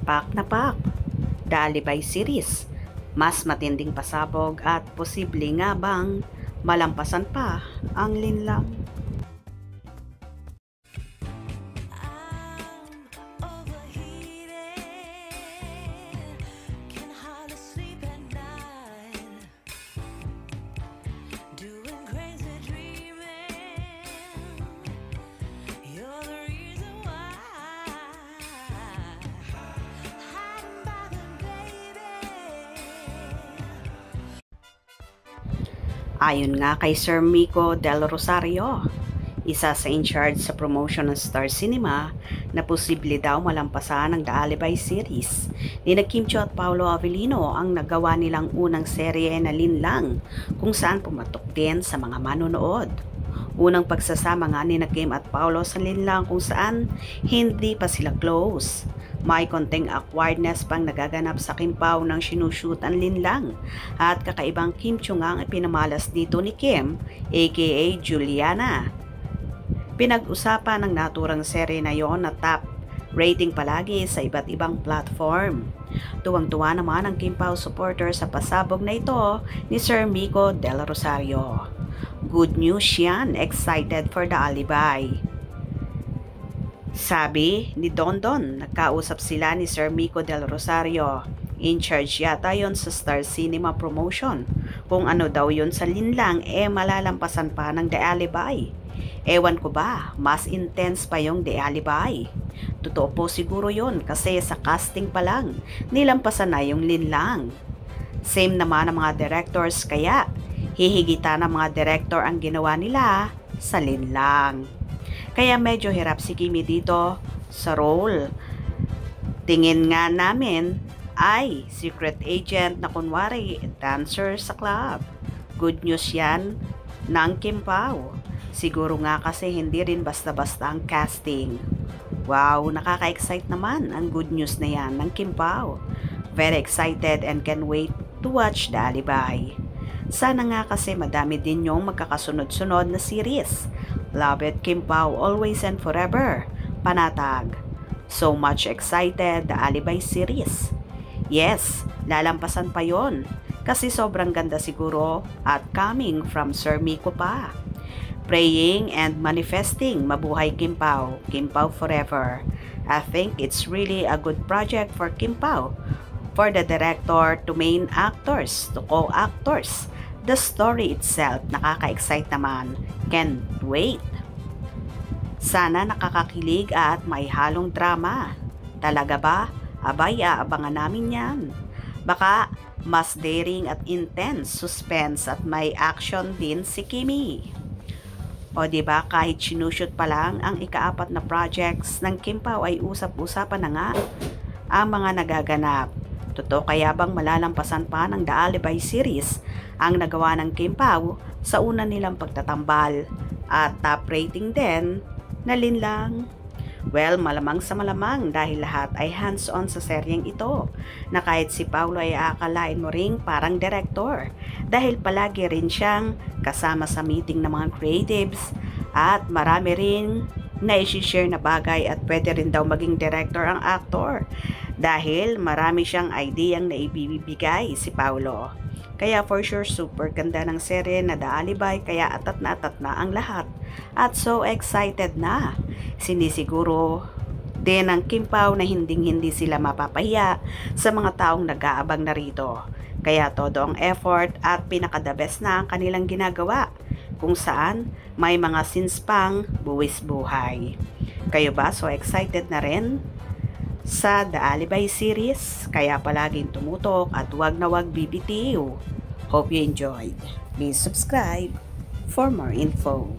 pak na pak. The Alibay series. Mas matinding pasabog at posible nga bang malampasan pa ang linlang. Ayon nga kay Sir Miko Del Rosario, isa sa in-charge sa promotion ng Star Cinema, na posible daw malampasan ng The Alibay series. Ni Kim Chiu at Paolo Avellino ang nagawa nilang unang serye na Linlang, kung saan pumatok din sa mga manonood. Unang pagsasama nga ni Kim at Paolo sa Linlang kung saan hindi pa sila close. May konting awkwardness pang nagaganap sa Kimpaw ng sinushoot ang Linlang, at kakaibang Kim Chiu nga ang ipinamalas dito ni Kim, aka Juliana. Pinag-usapan ng naturang serye na yon na top rating palagi sa iba't ibang platform. Tuwang-tuwa naman ang Kimpaw supporter sa pasabog na ito ni Sir Miko Del Rosario. Good news yan, excited for The Alibay. Sabi ni Dondon, nagkausap sila ni Sir Miko Del Rosario. In charge yata yon sa Star Cinema promotion. Kung ano daw yon sa Linlang, malalampasan pa ng The Alibay. Ewan ko ba, mas intense pa yung The Alibay. Totoo po siguro yon kasi sa casting pa lang, nilampasan na yung Linlang. Same naman ang mga directors, kaya hihigitan ng mga director ang ginawa nila sa Linlang. Kaya medyo hirap si Kimi dito sa role. Tingin nga namin ay secret agent na kunwari dancer sa club. Good news yan ng Kimpaw. Siguro nga kasi hindi rin basta-basta ang casting. Wow, nakaka-excite naman ang good news na yan ng Kimpaw. Very excited and can wait to watch The Alibay. Sana nga kasi madami din yung magkakasunod-sunod na series. Love it, Kimpaw, always and forever. Panatag. So much excited, The Alibay series. Yes, lalampasan pa yon. Kasi sobrang ganda siguro at coming from Sir Miko pa. Praying and manifesting, mabuhay Kimpaw. Kimpaw forever. I think it's really a good project for Kimpaw. For the director to main actors, to co-actors. The story itself, nakaka-excite naman. Can't wait. Sana nakakakilig at may halong drama. Talaga ba? Abay, aabangan namin yan. Baka mas daring at intense, suspense at may action din si Kimi. O diba kahit sinushoot pa lang ang ika-4 na projects ng Kimpaw ay usap-usapan na nga ang mga nagaganap. Totoo kaya bang malalampasan pa ng The Alibay series ang nagawa ng Kimpaw sa una nilang pagtatambal at top rating din na Linlang? Well, malamang sa malamang dahil lahat ay hands-on sa seryeng ito na kahit si Paolo ay aakalain mo ring parang director dahil palagi rin siyang kasama sa meeting ng mga creatives at marami rin na i-share na bagay at pwede rin daw maging director ang actor dahil marami siyang ideyang na ibibigay si Paolo. Kaya for sure super ganda ng serye na The Alibay, kaya atat na ang lahat at so excited na. Sinisiguro din ng Kimpaw na hindi sila mapapahiya sa mga taong nag-aabang na rito. Kaya todo ang effort at pinaka-the best na ang kanilang ginagawa kung saan may mga scenes pang buwis buhay. Kayo ba so excited na rin sa The Alibay series? Kaya palaging tumutok at wag na wag bibitiw. Hope you enjoyed. Please subscribe for more info.